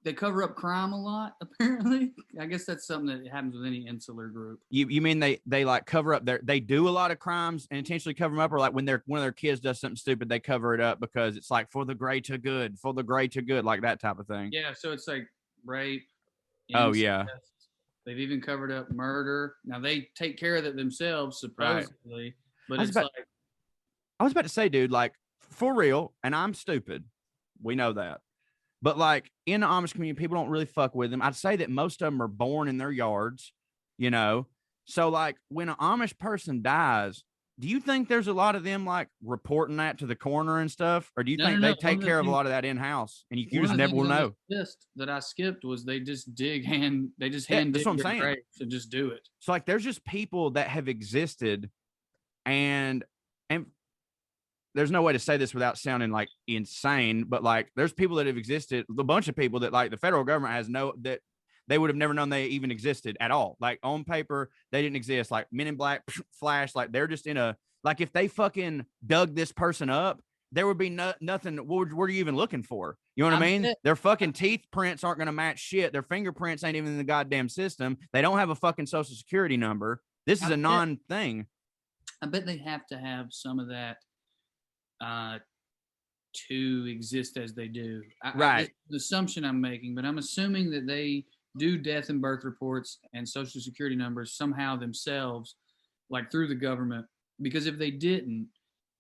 they cover up crime a lot. Apparently, I guess that's something that happens with any insular group. You mean they like cover up they do a lot of crimes and intentionally cover them up, or like when one of their kids does something stupid, they cover it up because it's like for the greater good, like that type of thing. Yeah, so it's like rape, Oh incest. yeah. They've even covered up murder. Now they take care of it themselves, supposedly, right. But it's like I was about to say, dude, like for real, and I'm stupid. We know that. But like in the Amish community, people don't really fuck with them. I'd say that most of them are born in their yards, you know? So like when an Amish person dies, do you think there's a lot of them like reporting that to the coroner and stuff? Or do you think they take care of a lot of that in-house and you just never will know? List that I skipped was they just hand that's dig what I'm saying. graves and just do it. So like there's just people that have existed and there's no way to say this without sounding like insane, but like there's people that have existed, a bunch of people that like the federal government has that they would have never known they even existed at all. Like on paper, they didn't exist. Like Men in Black, Flash, like they're just like if they fucking dug this person up, there would be nothing. What are you even looking for? You know what I mean? Their fucking teeth prints aren't going to match shit. Their fingerprints ain't even in the goddamn system. They don't have a fucking social security number. This is a non-thing. I bet they have to have some of that to exist as they do. Right. The assumption I'm making, but I'm assuming that they do death and birth reports and social security numbers somehow themselves, like through the government. Because if they didn't,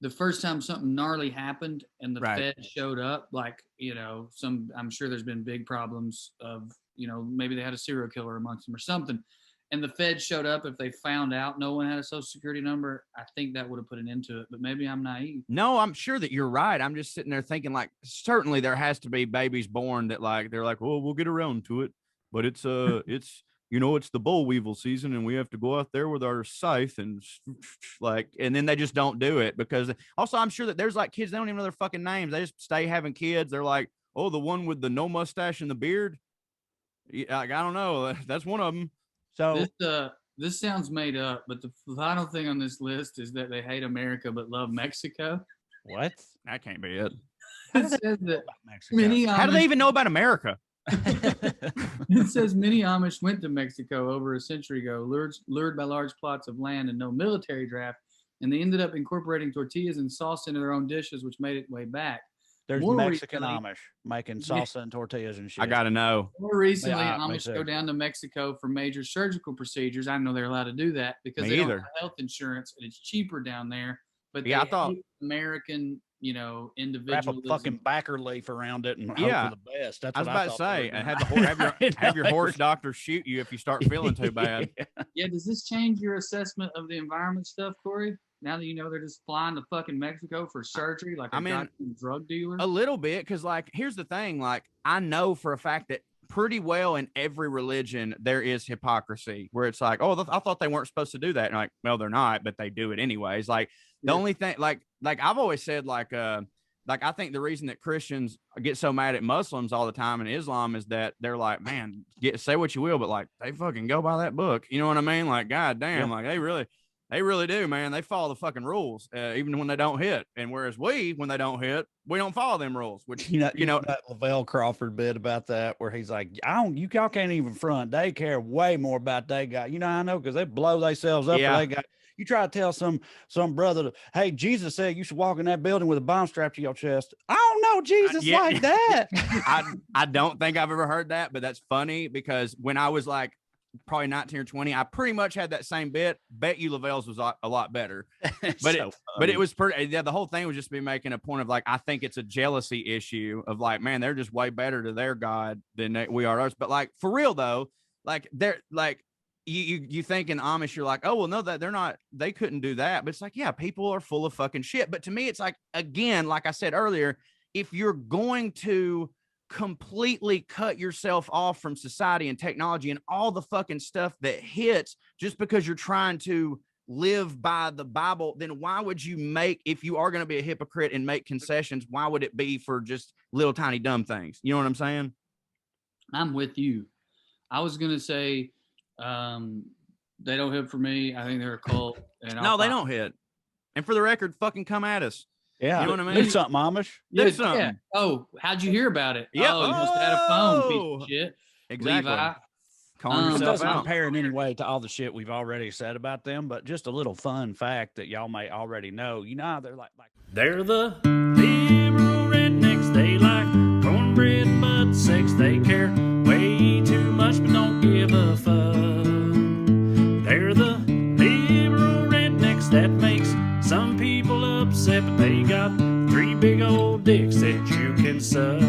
the first time something gnarly happened and the Fed showed up, like, you know, I'm sure there's been big problems of, you know, maybe they had a serial killer amongst them or something. And the Fed showed up, if they found out no one had a social security number, I think that would have put an end to it. But maybe I'm naive. No, I'm sure that you're right. I'm just sitting there thinking, like, certainly there has to be babies born that, like, they're like, well, we'll get around to it. But it's you know, it's the boll weevil season and we have to go out there with our scythe and like, and then they just don't do it because also I'm sure that there's like kids, they don't even know their fucking names. They just stay having kids. They're like, oh, the one with the no mustache and the beard. Like, I don't know. That's one of them. So this sounds made up, but the final thing on this list is that they hate America but love Mexico. What? That can't be it. It says that how do they even know about America? It says many Amish went to Mexico over a century ago, lured by large plots of land and no military draft, and they ended up incorporating tortillas and salsa into their own dishes, which made it way back. There's Mexican Amish making salsa and tortillas and shit. I gotta know. More recently, Amish go down to Mexico for major surgical procedures. I didn't know they're allowed to do that because they don't have health insurance and it's cheaper down there. But I thought American, you know, individuals wrap a fucking backer leaf around it and hope for the best. That's what I was about to say. And have your horse doctor shoot you if you start feeling too bad. Yeah. Does this change your assessment of the environment stuff, Corey? Now that you know they're just flying to fucking Mexico for surgery, like a drug dealer? A little bit, because like here's the thing, like I know for a fact that pretty well in every religion there is hypocrisy where it's like, oh, I thought they weren't supposed to do that. And like, well, they're not, but they do it anyways. Like the only thing, like I've always said, like I think the reason that Christians get so mad at Muslims all the time and Islam is that they're like, man, say what you will, but like they fucking go by that book. You know what I mean? Like, God damn, like they really do, man. They follow the fucking rules, even when they don't hit. And whereas when they don't hit, we don't follow them rules. Which you know that Lavelle Crawford bit about that, where he's like, y'all can't even front. They care way more about they got. You know, I know because they blow themselves up. Yeah. They got. You try to tell some brother, hey, Jesus said you should walk in that building with a bomb strapped to your chest. I don't know Jesus like that. I don't think I've ever heard that, but that's funny because when I was like probably 19 or 20, I pretty much had that same bit. Bet you Lavelle's was a lot better. But it was pretty, the whole thing was just me making a point of like, I think it's a jealousy issue of like, man, they're just way better to their God than we are ours. But like, for real though, like they're like, you think in Amish, you're like, oh, well, no, that they're not, they couldn't do that. But it's like, yeah, people are full of fucking shit. But to me, it's like, again, like I said earlier, if you're going to completely cut yourself off from society and technology and all the fucking stuff that hits just because you're trying to live by the Bible, then why would you if you are going to be a hypocrite and make concessions, why would it be for just little tiny dumb things? You know what I'm saying? I'm with you. I was going to say, they don't hit for me. I think they're a cult. And no, they don't hit. And for the record, fucking come at us. Yeah. You know what I mean? Do something, Amish. Do something. Yeah. Oh, how'd you hear about it? Yep. Oh, you must have had a phone, piece of shit. Exactly. Levi. Calling It yourself doesn't out. compare in any way to all the shit we've already said about them, but just a little fun fact that y'all may already know. You know how they're like They're the liberal rednecks. They like cornbread and butt sex. They care way too much but don't give a fuck. They're the liberal rednecks that makes some people upset, but they got 3 big old dicks that you can suck.